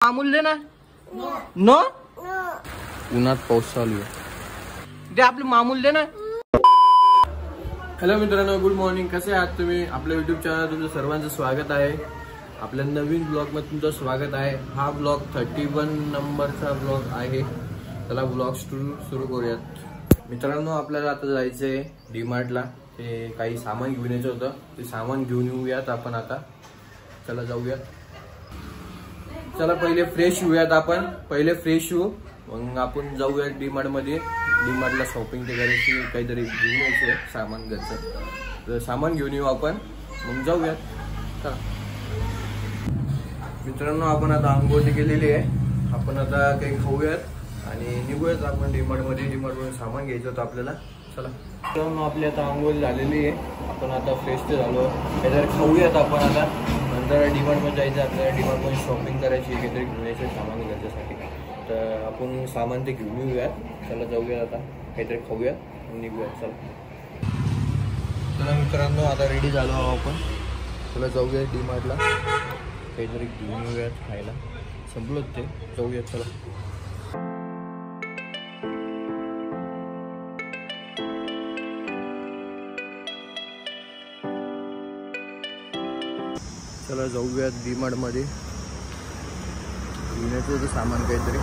अमूल दे ना नो उन्हात पाऊस चालू आहे दे आपले मामूल दे ना। हॅलो मित्रांनो, गुड मॉर्निंग. कसे आहात तुम्ही? आपल्या युट्यूब चॅनल तुमचं सर्वांचं स्वागत आहे. आपल्या नवीन ब्लॉग मध्ये तुमचं स्वागत आहे. हा ब्लॉग 31 नंबरचा ब्लॉग आहे. चला ब्लॉग सुरू करूयात. मित्रांनो, आपल्याला आता जायचंय डीमार्टला. ते काही सामान घेऊन यायचं होतं, ते सामान घेऊन येऊयात आपण आता. चला जाऊयात. चला पहिले फ्रेश होऊयात आपण. पहिले फ्रेश होऊ, मग आपण जाऊयात डीमार्ट मध्ये. डीमार्टला शॉपिंग ते करायची, काहीतरी घेऊन यायचं सामान घरचं. तर सामान घेऊन येऊ आपण, मग जाऊयात. चला मित्रांनो, आपण आता आंघोळ केलेली आहे. आपण आता काही खाऊयात आणि निघूयात आपण डीमार्ट मध्ये. डीमार्ट मध्ये सामान घ्यायचं होतं आपल्याला. चला मित्रांनो, आपली आता आंघोळ झालेली आहे. आपण आता फ्रेश ते झालो. काहीतरी खाऊयात आपण आता. नंतर डीमार्ट मध्ये जायचं आपल्याला. डीमार्ट मध्ये शॉपिंग करायची, काहीतरी घेऊन यायचं सामान घरच्यासाठी. तर आपण सामान ते घेऊन येऊयात. चला जाऊयात आता, काहीतरी खाऊयात आणि निघूयात. चला मित्रांनो, आता रेडी झालो आहोत आपण. चला जाऊयात डीमार्टला, काहीतरी घेऊन येऊयात खायला. संपलं ते, जाऊयात. चला चला जाऊयात डीमार्ट मध्ये. घेण्याचं होतं सामान काहीतरी.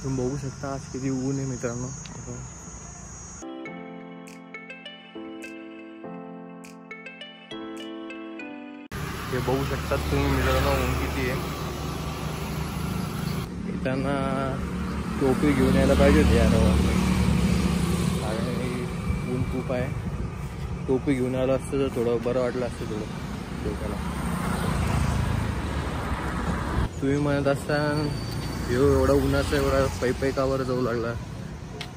तुम्ही बघू शकता आज किती ऊन आहे मित्रांनो. हे बघू शकतात तुम्ही मित्रांनो, ऊन किती आहे. येताना टोपी घेऊन यायला पाहिजे होती यार, कारण ऊन खूप आहे. टोपी घेऊन आलं असतं तर थोडं बरं वाटलं असतं थोडं डोक्याला. तुम्ही म्हणत असताना एवढा उन्हाचा एवढा पायी कावर जाऊ लागला.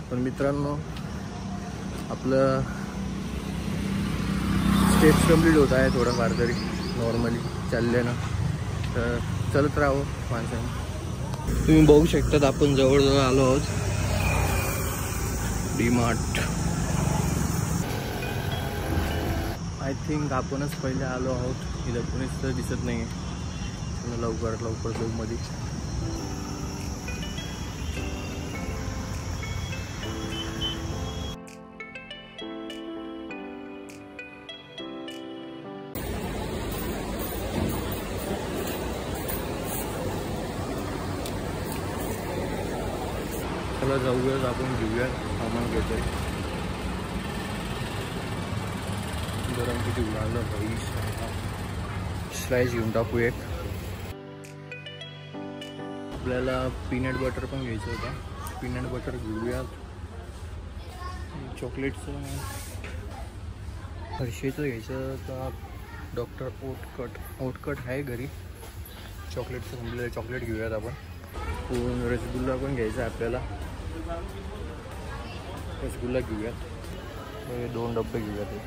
पण मित्रांनो, आपलं स्टेप्स कम्प्लीट होत आहे थोडंफार तरी नॉर्मली चालले ना. तर चलत राहावं माणसाने. तुम्ही बघू शकतात आपण जवळजवळ आलो आहोत डीमार्ट. आय थिंक आपणच पहिले आलो आहोत. इथं कोणीच तर दिसत नाही आहे. लवकर जाऊ मध्ये. चला जाऊयात आपण, घेऊयात सामान. घेतोय गरम किती उडालं भाई. स्लाइस घेऊन टाकू एक. आपल्याला पीनट बटर पण घ्यायचं होतं. पीनट बटर घेऊयात. चॉकलेटचं हर्षेचं घ्यायचं का डॉक्टर ओटकट आहे घरी. चॉकलेटचं संपलेलं चॉकलेट घेऊयात आपण. रसगुल्ला पण घ्यायचा आपल्याला. रसगुल्ला घेऊयात. 2 डब्बे घेऊयात.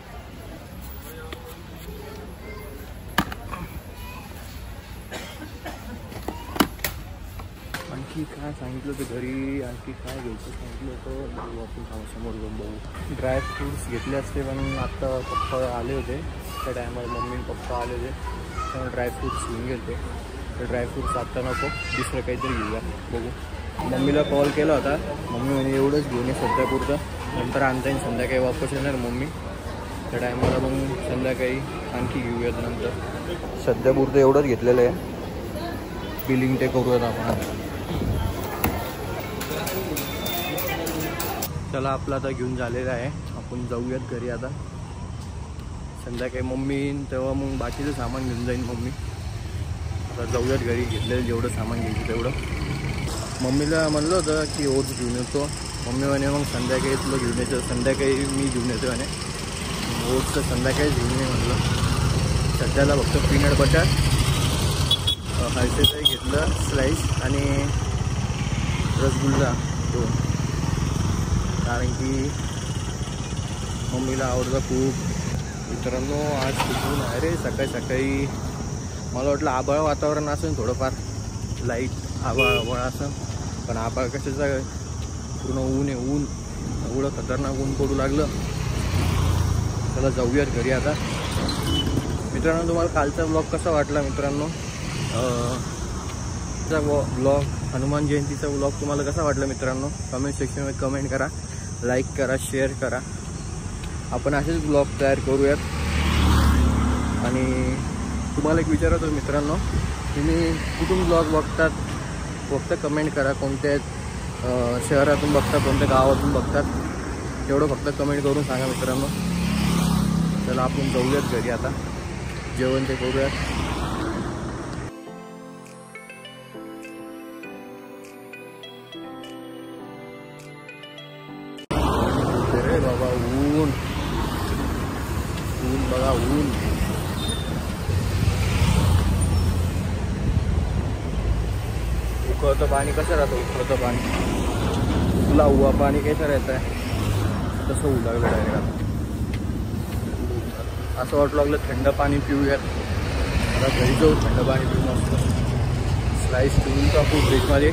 आणखी काय सांगितलं होतं घरी, आणखी काय घ्यायचं सांगितलं होतं आपण समोर जाऊन बघू. ड्रायफ्रूट्स घेतले असते, पण आत्ता पप्पा आले होते त्या टायमाला. मम्मी पप्पा आले होते त्यामुळे ड्रायफ्रूट्स घेऊन गेले. तर ड्रायफ्रूट्स आत्ता नको, दुसरं काहीतरी घेऊया. बघू. मम्मीला कॉल केला होता. मम्मी म्हणे एवढंच घेऊन ये सध्यापुरतं, नंतर आणता येईल संध्याकाळी वापस येणार मम्मी. त्या टायमाला मग संध्याकाळी आणखी घेऊयात नंतर. सध्यापुरतं एवढंच घेतलेलं आहे. बिलिंग ते करूयात आपण. चला आपलं आता घेऊन झालेलं आहे. आपण जाऊयात घरी आता. संध्याकाळी मम्मी तेव्हा मग बाकीचं सामान घेऊन जाईन मम्मी. आता जाऊयात घरी. घेतलेलं जेवढं सामान घ्यायचं तेवढं. मम्मीला म्हणलं होतं की ओट्स घेऊन येतो. मम्मी म्हणे मग संध्याकाळी तुला घेऊन यायचं. संध्याकाळी मी घेऊन येतो म्हणे. ओट्सचं संध्याकाळी घेऊन ये म्हणलं. सध्याला फक्त पीनट बटर हर्षेचंही घेतलं स्लाईस आणि रसगुल्ला 2, कारण की मम्मीला आवडतं खूप. मित्रांनो, आज खूप आहे रे. सकाळी मला वाटलं आभाळ वातावरण असेल थोडंफार, लाईट आभाळ असेल, पण आभाळ कशाचं पूर्ण ऊन आहे. ऊन एवढं खतरनाक ऊन पडू लागलं. चला जाऊयात घरी आता. मित्रांनो, तुम्हाला कालचा ब्लॉग कसा वाटला मित्रांनो ब्लॉग हनुमान जयंतीचा ब्लॉग तुम्हाला कसा वाटला मित्रांनो, कमेंट सेक्शनमध्ये कमेंट करा, लाईक करा, शेअर करा. आपण असेच ब्लॉग तयार करूयात. आणि तुम्हाला एक विचारतो मित्रांनो, तुम्ही कुठून ब्लॉग बघतात फक्त कमेंट करा. कोणत्या शहरातून बघतात, कोणत्या गावातून बघतात तेवढं फक्त कमेंट करून सांगा मित्रांनो. चला आपण जाऊयात घरी आता, जेवण ते करूयात. अरे बाबा ऊन ऊन बघा, ऊन. उकळतं पाणी कसं राहतं, उकळतं पाणी तुला हुआ पाणी कैसा रहता है तसं होऊ लागलं डायरेक्ट. असं वाटू लागलं थंड पाणी पिऊयात. आता घरी जाऊ, थंड पाणी पिऊ मस्त. स्लाईस पिऊन टाकू फ्रीजमध्ये,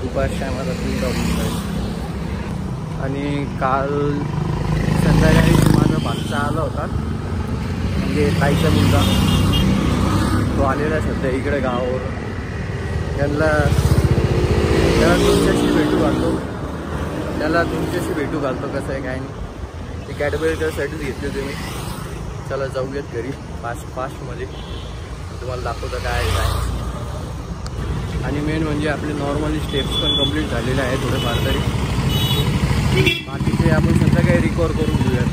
दुपारच्या टायमाला पिऊन टाकू स्लाईस. आणि काल संध्याकाळी माझा भाचा आला होता, म्हणजे ताईचा मुलगा. तो आलेला सध्या इकडे गावावर. त्याला तुमच्याशी भेटू घालतो, कसं आहे काय नाही. ते कॅडबरी त्यासाठीच घेतले होते मी. चला जाऊयात घरी फास्टमध्ये, तुम्हाला दाखवतं काय आहे काय. आणि मेन म्हणजे आपले नॉर्मली स्टेप्स पण कंप्लीट झालेले आहे थोडेफार तरी. बाकीचे आपण संध्याकाळी रिकवर करून घेऊयात.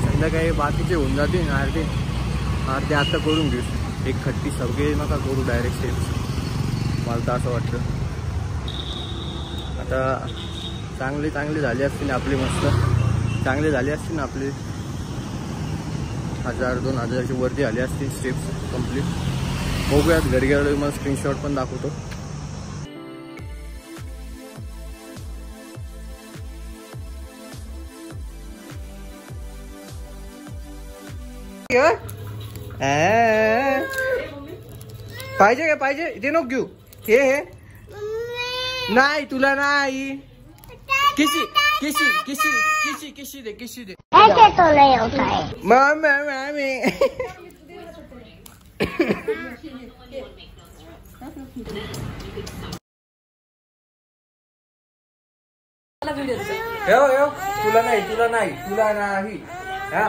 संध्याकाळी बाकीचे होऊन जातील अर्धे आता करून घेऊ. एक खट्टी सगळे नका करू डायरेक्ट स्टेप्स, मला तर असं वाटतं. आता चांगले झाले असतील आपले, मस्त चांगले झाले असतील ना आपले. 1000-2000च्या वरती आले असतील स्टेप्स कंप्लीट. बघूयात घरी गेलो मला स्क्रीनशॉट पण दाखवतो. पाहिजे ते नको घेऊ. हे नाही तुला नाही. किसी दे ऐसे तो नहीं होता है. मामी तुला नाही हा.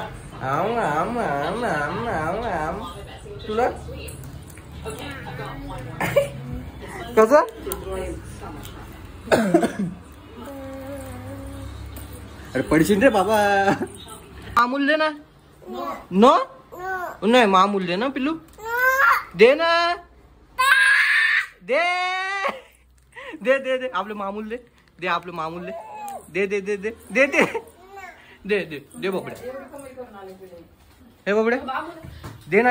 तुला कसं अरे पडशील रे बाबा. मामूल दे ना. नो नाही मामूल दे ना पिल्लू. दे ना, दे आपले मामूल दे. आपले मामूल दे. दे बाबड्या. हे बाबड्या दे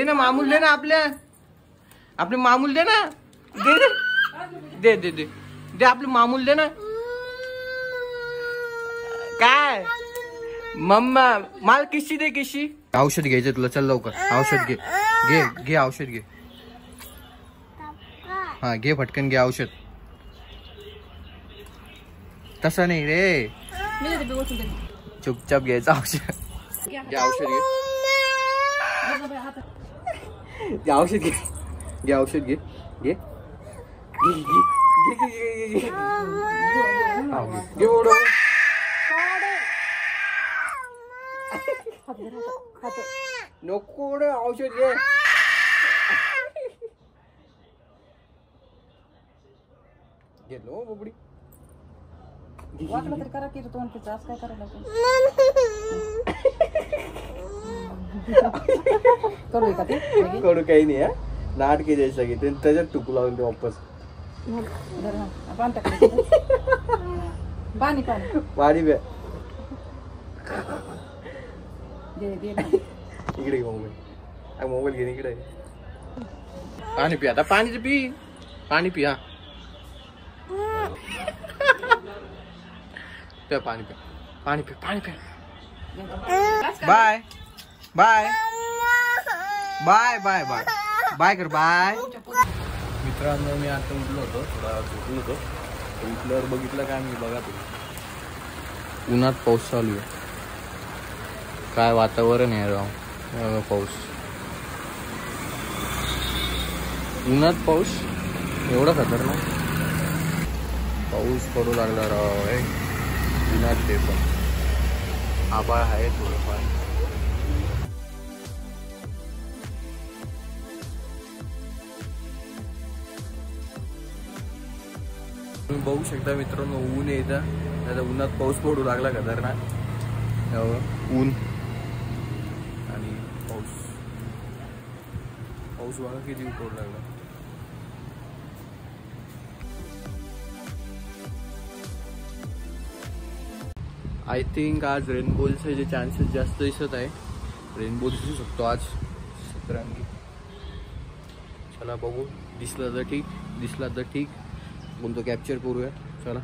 ना मामूल दे ना. आपले मामूल दे ना. दे आपले मामूल दे ना. काय मम्मा माल किशी दे. औषध घ्यायचं तुला, चल लवकर औषध घे. औषध घे. हा घे फटकन घे औषध. तसं नाही रे, चुपचाप घ्यायचं औषध. घे औषध घे. नको रे औषध घे. गेलो बोबडी. वाटलं तरी करा की तोंड पिचा असं काय करायला करू का ते करू काही नाही. नाटके द्यायचं सगळे त्याच्यात टुकू लावून ते वापस. पाणी प्या. इकडे मोबाईल घे इकडे. पाणी पी आता. पाणी पी. हा पाणी पी. बाय कर. बाय मित्रांनो, मी आता उठलो होतो, थोडा झोपलो होतो. उठल्यावर बघितलं काय मी, बघा तुम्ही उन्हात पाऊस चालू आहे. काय वातावरण आहे राव, पाऊस. उन्हात पाऊस एवढा खतरनाक पाऊस पडू लागला राव आहे उन्हात ते पण आभाळ आहे थोडंफार. तुम्ही बघू शकता मित्रांनो ऊन येतं आता उन्हात पाऊस पडू लागला खतरनाक ऊन आणि पाऊस पाऊस बघा किती पडू लागला. आय थिंक आज रेनबोचे जे चान्सेस जास्त दिसत आहे रेनबो दिसू शकतो आज सतरंगी. चला बघू दिसला तर ठीक बोलतो कॅप्चर करूया चला.